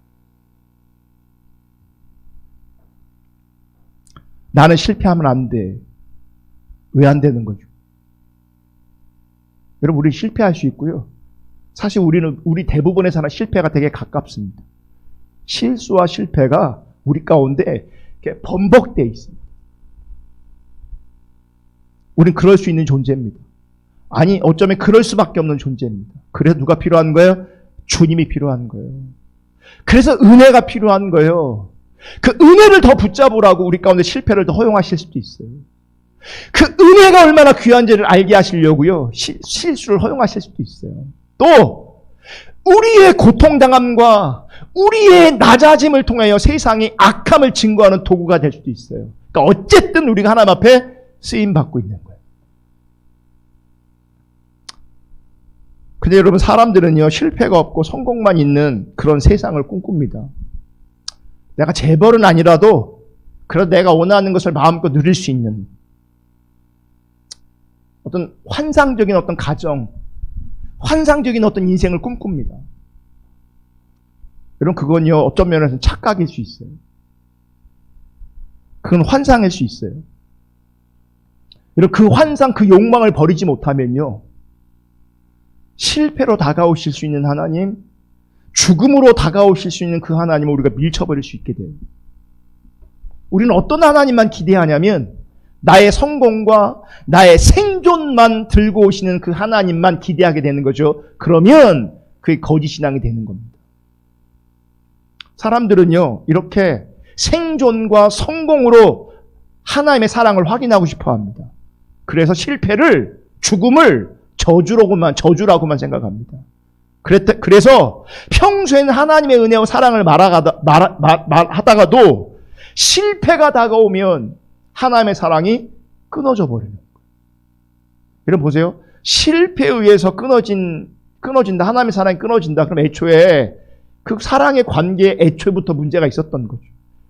나는 실패하면 안 돼. 왜 안 되는 거죠? 여러분 우리 실패할 수 있고요. 사실 우리 대부분의 사람 실패가 되게 가깝습니다. 실수와 실패가 우리 가운데 이렇게 번복되어 있습니다. 우리는 그럴 수 있는 존재입니다. 아니 어쩌면 그럴 수밖에 없는 존재입니다. 그래서 누가 필요한 거예요? 주님이 필요한 거예요. 그래서 은혜가 필요한 거예요. 그 은혜를 더 붙잡으라고 우리 가운데 실패를 더 허용하실 수도 있어요. 그 은혜가 얼마나 귀한지를 알게 하시려고요. 실수를 허용하실 수도 있어요. 또 우리의 고통당함과 우리의 낮아짐을 통하여 세상의 악함을 증거하는 도구가 될 수도 있어요. 그러니까 어쨌든 우리가 하나님 앞에 쓰임받고 있는 거예요. 근데 여러분 사람들은요 실패가 없고 성공만 있는 그런 세상을 꿈꿉니다. 내가 재벌은 아니라도 그래도 내가 원하는 것을 마음껏 누릴 수 있는 어떤 환상적인 어떤 가정, 환상적인 어떤 인생을 꿈꿉니다. 여러분 그건요 어떤 면에서는 착각일 수 있어요. 그건 환상일 수 있어요. 여러분 그 환상, 그 욕망을 버리지 못하면요 실패로 다가오실 수 있는 하나님, 죽음으로 다가오실 수 있는 그 하나님을 우리가 밀쳐버릴 수 있게 돼요. 우리는 어떤 하나님만 기대하냐면 나의 성공과 나의 생존만 들고 오시는 그 하나님만 기대하게 되는 거죠. 그러면 그게 거짓신앙이 되는 겁니다. 사람들은요 이렇게 생존과 성공으로 하나님의 사랑을 확인하고 싶어 합니다. 그래서 실패를, 죽음을 저주라고만 생각합니다. 그래서 평소에는 하나님의 은혜와 사랑을 말하다가도 실패가 다가오면 하나님의 사랑이 끊어져 버리는 거예요. 여러분 보세요. 실패에 의해서 끊어진다. 하나님의 사랑이 끊어진다. 그럼 애초에 그 사랑의 관계에 애초부터 문제가 있었던 거죠.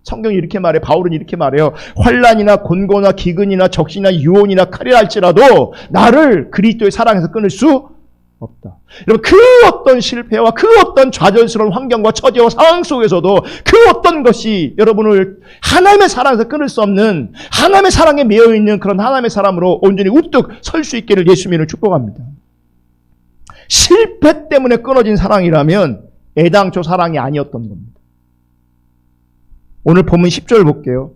성경이 이렇게 말해, 바울은 이렇게 말해요. 환난이나 곤고나 기근이나 적시나 유언이나 칼이라 할지라도 나를 그리스도의 사랑에서 끊을 수 없다. 여러분 그 어떤 실패와 그 어떤 좌절스러운 환경과 처지와 상황 속에서도 그 어떤 것이 여러분을 하나님의 사랑에서 끊을 수 없는 하나님의 사랑에 매여 있는 그런 하나님의 사람으로 온전히 우뚝 설 수 있기를 예수님을 축복합니다. 실패 때문에 끊어진 사랑이라면 애당초 사랑이 아니었던 겁니다. 오늘 본문 10절 볼게요.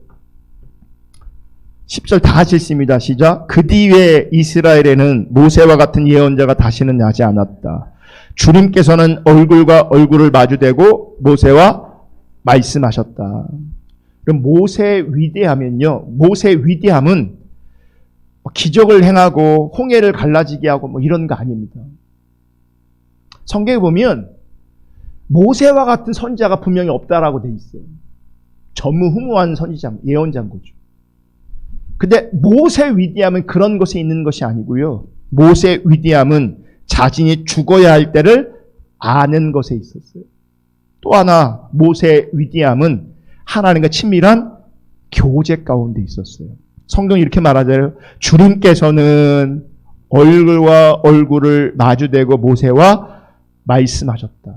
10절 다 같이 읽습니다. 시작. 그 뒤에 이스라엘에는 모세와 같은 예언자가 다시는 나지 않았다. 주님께서는 얼굴과 얼굴을 마주대고 모세와 말씀하셨다. 그럼 모세의 위대함은요. 모세의 위대함은 기적을 행하고 홍해를 갈라지게 하고 뭐 이런 거 아닙니다. 성경에 보면 모세와 같은 선지자가 분명히 없다라고 돼 있어요. 전무후무한 선지자, 예언자인 거죠. 근데 모세의 위대함은 그런 것에 있는 것이 아니고요. 모세의 위대함은 자신이 죽어야 할 때를 아는 것에 있었어요. 또 하나 모세의 위대함은 하나님과 친밀한 교제 가운데 있었어요. 성경이 이렇게 말하잖아요. 주님께서는 얼굴과 얼굴을 마주대고 모세와 말씀하셨다.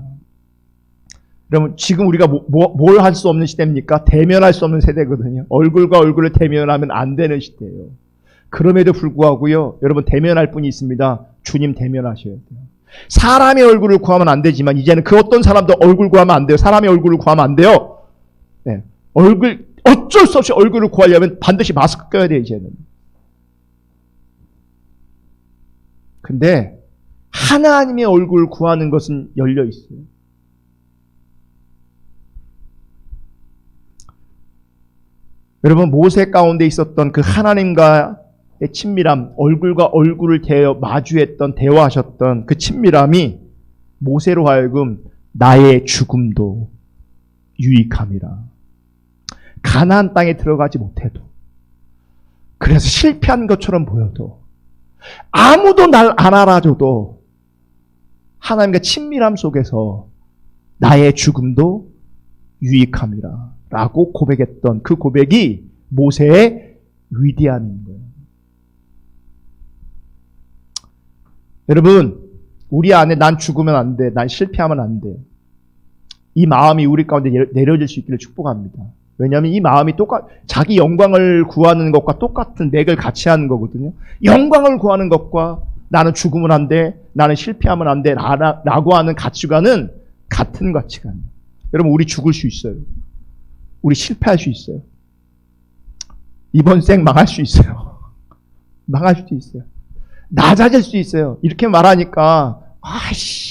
여러분 지금 우리가 뭘 할 수 없는 시대입니까? 대면할 수 없는 세대거든요. 얼굴과 얼굴을 대면하면 안 되는 시대예요. 그럼에도 불구하고요. 여러분 대면할 분이 있습니다. 주님 대면하셔야 돼요. 사람의 얼굴을 구하면 안 되지만 이제는 그 어떤 사람도 얼굴 구하면 안 돼요. 사람의 얼굴을 구하면 안 돼요. 네. 어쩔 수 없이 얼굴을 구하려면 반드시 마스크 껴야 돼요, 이제는. 근데 하나님의 얼굴을 구하는 것은 열려 있어요. 여러분 모세 가운데 있었던 그 하나님과의 친밀함, 얼굴과 얼굴을 마주했던 대화하셨던 그 친밀함이 모세로 하여금 나의 죽음도 유익함이라. 가나안 땅에 들어가지 못해도, 그래서 실패한 것처럼 보여도, 아무도 날 안 알아줘도 하나님과 친밀함 속에서 나의 죽음도 유익함이라 라고 고백했던 그 고백이 모세의 위대함인 거예요. 여러분 우리 안에 난 죽으면 안 돼, 난 실패하면 안 돼, 이 마음이 우리 가운데 내려질 수 있기를 축복합니다. 왜냐하면 이 마음이 자기 영광을 구하는 것과 똑같은 맥을 같이 하는 거거든요. 영광을 구하는 것과 나는 죽으면 안 돼, 나는 실패하면 안 돼 라고 하는 가치관은 같은 가치관이에요. 여러분 우리 죽을 수 있어요. 우리 실패할 수 있어요. 이번 생 망할 수 있어요. 망할 수도 있어요. 낮아질 수 있어요. 이렇게 말하니까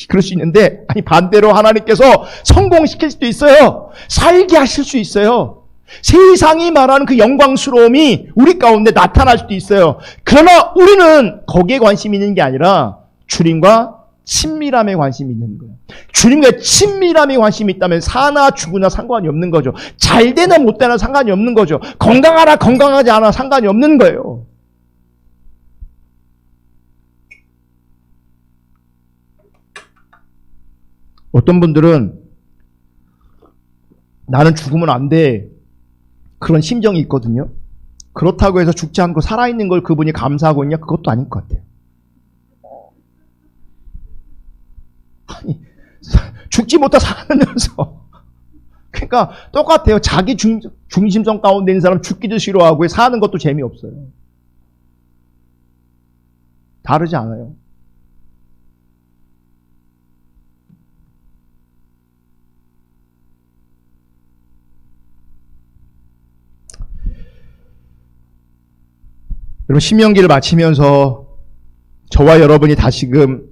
그럴 수 있는데, 아니 반대로 하나님께서 성공시킬 수도 있어요. 살게 하실 수 있어요. 세상이 말하는 그 영광스러움이 우리 가운데 나타날 수도 있어요. 그러나 우리는 거기에 관심이 있는 게 아니라 주님과 친밀함에 관심이 있는 거예요. 주님과 친밀함에 관심이 있다면 사나 죽으나 상관이 없는 거죠. 잘 되나 못 되나 상관이 없는 거죠. 건강하나 건강하지 않아 상관이 없는 거예요. 어떤 분들은 나는 죽으면 안 돼, 그런 심정이 있거든요. 그렇다고 해서 죽지 않고 살아있는 걸 그분이 감사하고 있냐? 그것도 아닐 것 같아요. 아니, 죽지 못해 살아면서. 그러니까 똑같아요. 자기 중심성 가운데 있는 사람 죽기도 싫어하고 사는 것도 재미없어요. 다르지 않아요. 여러분 신명기를 마치면서 저와 여러분이 다시금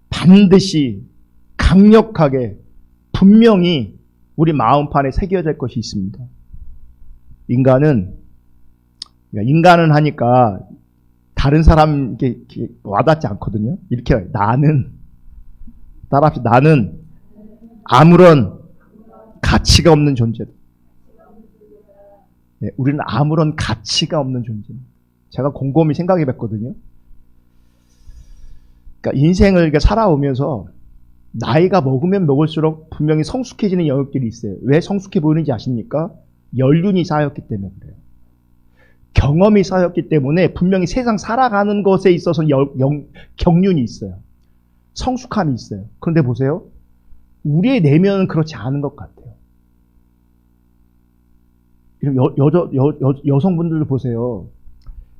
반드시 강력하게 분명히 우리 마음판에 새겨야 될 것이 있습니다. 인간은 하니까 다른 사람에게 와닿지 않거든요. 이렇게 따라합시다. 나는 아무런 가치가 없는 존재다. 네, 우리는 아무런 가치가 없는 존재입니다. 제가 곰곰이 생각해 봤거든요. 그러니까 인생을 살아오면서 나이가 먹으면 먹을수록 분명히 성숙해지는 영역들이 있어요. 왜 성숙해 보이는지 아십니까? 연륜이 쌓였기 때문에 그래요. 경험이 쌓였기 때문에 분명히 세상 살아가는 것에 있어서 경륜이 있어요. 성숙함이 있어요. 그런데 보세요. 우리의 내면은 그렇지 않은 것 같아요. 여성분들도 보세요.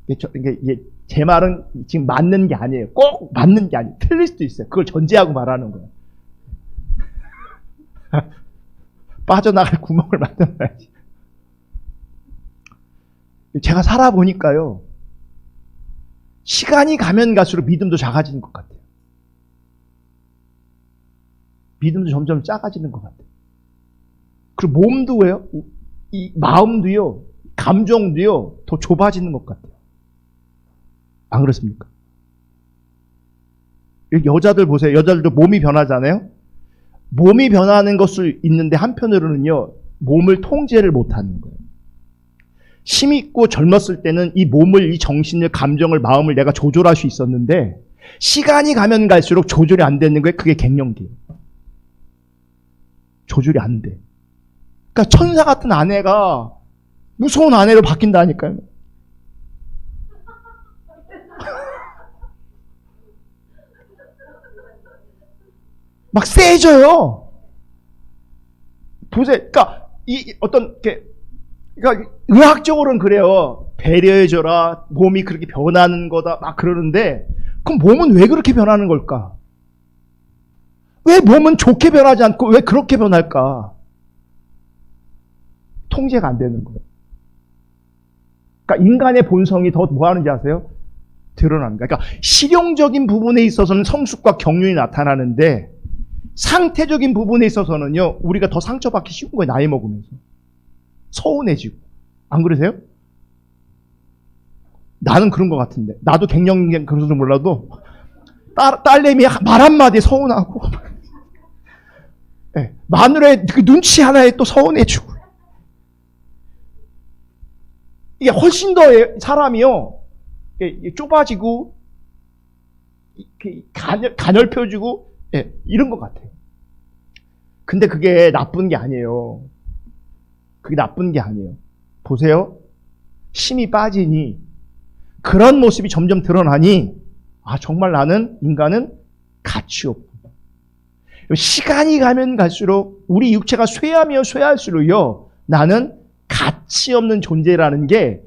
이게 제 말은 지금 맞는 게 아니에요. 꼭 맞는 게 아니에요. 틀릴 수도 있어요. 그걸 전제하고 말하는 거예요. 빠져나갈 구멍을 만들어야지. 제가 살아보니까요. 시간이 가면 갈수록 믿음도 작아지는 것 같아요. 믿음도 점점 작아지는 것 같아요. 그리고 몸도요. 이 마음도요. 감정도요. 더 좁아지는 것 같아요. 안 그렇습니까? 여자들 보세요. 여자들도 몸이 변하잖아요. 몸이 변하는 것을 있는데 한편으로는요. 몸을 통제를 못하는 거예요. 힘있고 젊었을 때는 이 몸을, 이 정신을, 감정을, 마음을 내가 조절할 수 있었는데 시간이 가면 갈수록 조절이 안 되는 거예요. 그게 갱년기예요. 조절이 안 돼. 그러니까 천사 같은 아내가 무서운 아내로 바뀐다니까요. 막 세져요. 보세요. 그러니까 이 어떤 그러니까 의학적으로는 그래요. 배려해줘라. 몸이 그렇게 변하는 거다. 막 그러는데 그럼 몸은 왜 그렇게 변하는 걸까? 왜 몸은 좋게 변하지 않고 왜 그렇게 변할까? 통제가 안 되는 거예요. 그러니까 인간의 본성이 더 뭐 하는지 아세요? 드러나는 거예요. 그러니까 실용적인 부분에 있어서는 성숙과 경륜이 나타나는데 상태적인 부분에 있어서는요, 우리가 더 상처받기 쉬운 거예요. 나이 먹으면서. 서운해지고. 안 그러세요? 나는 그런 것 같은데. 나도 갱년기 그런지도 몰라도 딸내미 말 한마디에 서운하고 네, 마누라의 그 눈치 하나에 또 서운해지고. 이게 훨씬 더 사람이요, 좁아지고 가냘펴지고 이런 것 같아요. 근데 그게 나쁜 게 아니에요. 그게 나쁜 게 아니에요. 보세요. 힘이 빠지니 그런 모습이 점점 드러나니 정말 나는 인간은 가치 없고, 시간이 가면 갈수록 우리 육체가 쇠하면 쇠할수록요, 나는 가치 없는 존재라는 게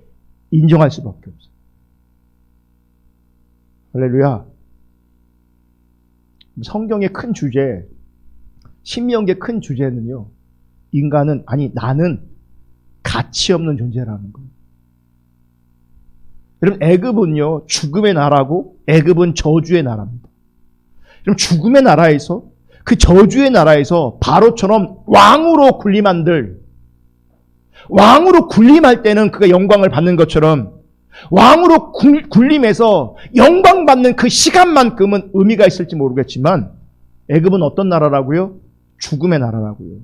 인정할 수밖에 없어요. 할렐루야. 성경의 큰 주제, 신명기의 큰 주제는요, 인간은, 나는 가치 없는 존재라는 거예요. 여러분, 애굽은요, 죽음의 나라고 애굽은 저주의 나라입니다. 그럼 죽음의 나라에서, 그 저주의 나라에서 바로처럼 왕으로 군림할 때는 그가 영광을 받는 것처럼 왕으로 군림해서 영광 받는 그 시간만큼은 의미가 있을지 모르겠지만 애굽은 어떤 나라라고요? 죽음의 나라라고요.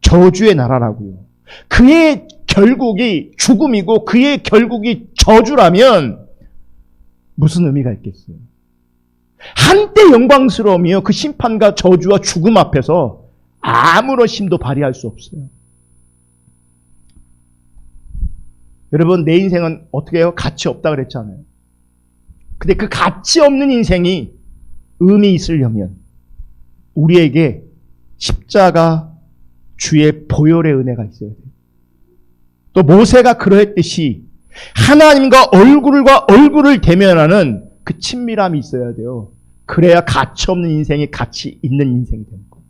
저주의 나라라고요. 그의 결국이 죽음이고 그의 결국이 저주라면 무슨 의미가 있겠어요? 한때 영광스러움이요, 그 심판과 저주와 죽음 앞에서 아무런 힘도 발휘할 수 없어요. 여러분, 내 인생은 어떻게 해요? 가치 없다 그랬잖아요. 근데 그 가치 없는 인생이 의미 있으려면 우리에게 십자가 주의 보혈의 은혜가 있어야 돼요. 또 모세가 그러했듯이 하나님과 얼굴을 대면하는 그 친밀함이 있어야 돼요. 그래야 가치 없는 인생이 가치 있는 인생이 되는 거예요.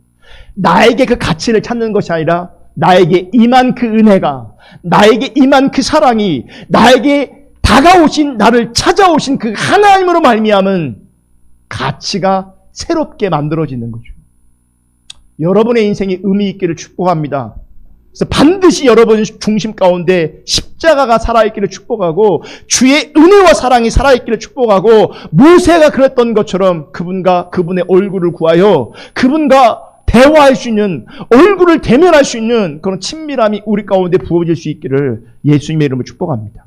나에게 그 가치를 찾는 것이 아니라 나에게 임한 그 은혜가, 나에게 임한 그 사랑이, 나에게 다가오신, 나를 찾아오신 그 하나님으로 말미암은 가치가 새롭게 만들어지는 거죠. 여러분의 인생이 의미 있기를 축복합니다. 그래서 반드시 여러분 중심 가운데 십자가가 살아있기를 축복하고 주의 은혜와 사랑이 살아있기를 축복하고, 모세가 그랬던 것처럼 그분의 얼굴을 구하여 그분과 대화할 수 있는, 얼굴을 대면할 수 있는 그런 친밀함이 우리 가운데 부어질 수 있기를 예수님의 이름으로 축복합니다.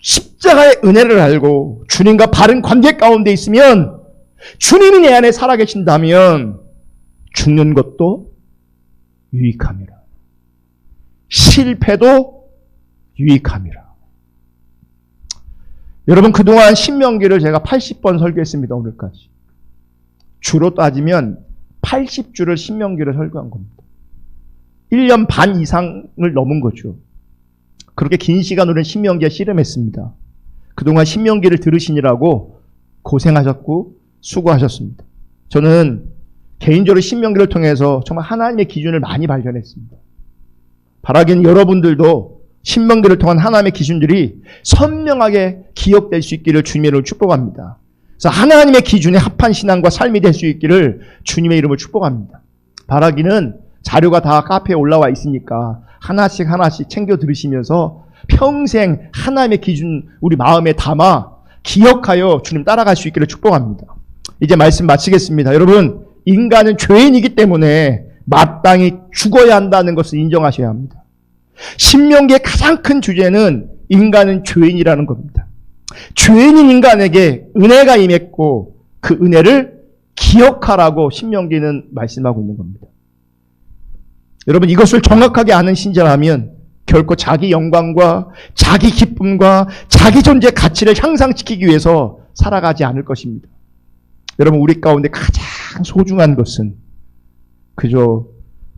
십자가의 은혜를 알고 주님과 바른 관계 가운데 있으면, 주님이 내 안에 살아계신다면 죽는 것도 유익함이라. 실패도 유익함이라. 여러분, 그동안 신명기를 제가 80번 설교했습니다. 오늘까지. 주로 따지면 80주를 신명기를 설교한 겁니다. 1년 반 이상을 넘은 거죠. 그렇게 긴 시간으로는 신명기가 씨름했습니다. 그동안 신명기를 들으시느라고 고생하셨고 수고하셨습니다. 저는 개인적으로 신명기를 통해서 정말 하나님의 기준을 많이 발견했습니다. 바라기는 여러분들도 신명기를 통한 하나님의 기준들이 선명하게 기억될 수 있기를 주님의 이름으로 축복합니다. 그래서 하나님의 기준에 합한 신앙과 삶이 될 수 있기를 주님의 이름으로 축복합니다. 바라기는 자료가 다 카페에 올라와 있으니까 하나씩 챙겨 들으시면서 평생 하나님의 기준 우리 마음에 담아 기억하여 주님 따라갈 수 있기를 축복합니다. 이제 말씀 마치겠습니다. 여러분, 인간은 죄인이기 때문에 마땅히 죽어야 한다는 것을 인정하셔야 합니다. 신명기의 가장 큰 주제는 인간은 죄인이라는 겁니다. 죄인인 인간에게 은혜가 임했고 그 은혜를 기억하라고 신명기는 말씀하고 있는 겁니다. 여러분, 이것을 정확하게 아는 신자라면 결코 자기 영광과 자기 기쁨과 자기 존재 가치를 향상시키기 위해서 살아가지 않을 것입니다. 여러분, 우리 가운데 가장 소중한 것은 그저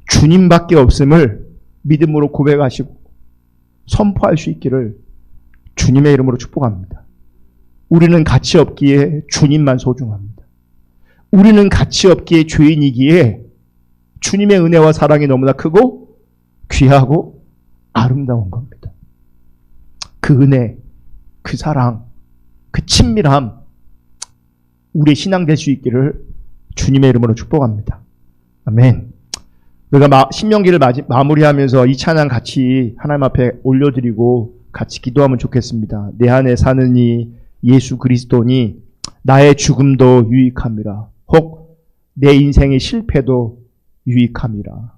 주님밖에 없음을 믿음으로 고백하시고 선포할 수 있기를 주님의 이름으로 축복합니다. 우리는 가치 없기에 주님만 소중합니다. 우리는 가치 없기에 죄인이기에 주님의 은혜와 사랑이 너무나 크고 귀하고 아름다운 겁니다. 그 은혜, 그 사랑, 그 친밀함, 우리의 신앙 될 수 있기를 주님의 이름으로 축복합니다. 아멘. 우리가 신명기를 마무리하면서 이 찬양 같이 하나님 앞에 올려드리고 같이 기도하면 좋겠습니다. 내 안에 사는 이 예수 그리스도니 나의 죽음도 유익함이라. 혹 내 인생의 실패도 유익함이라.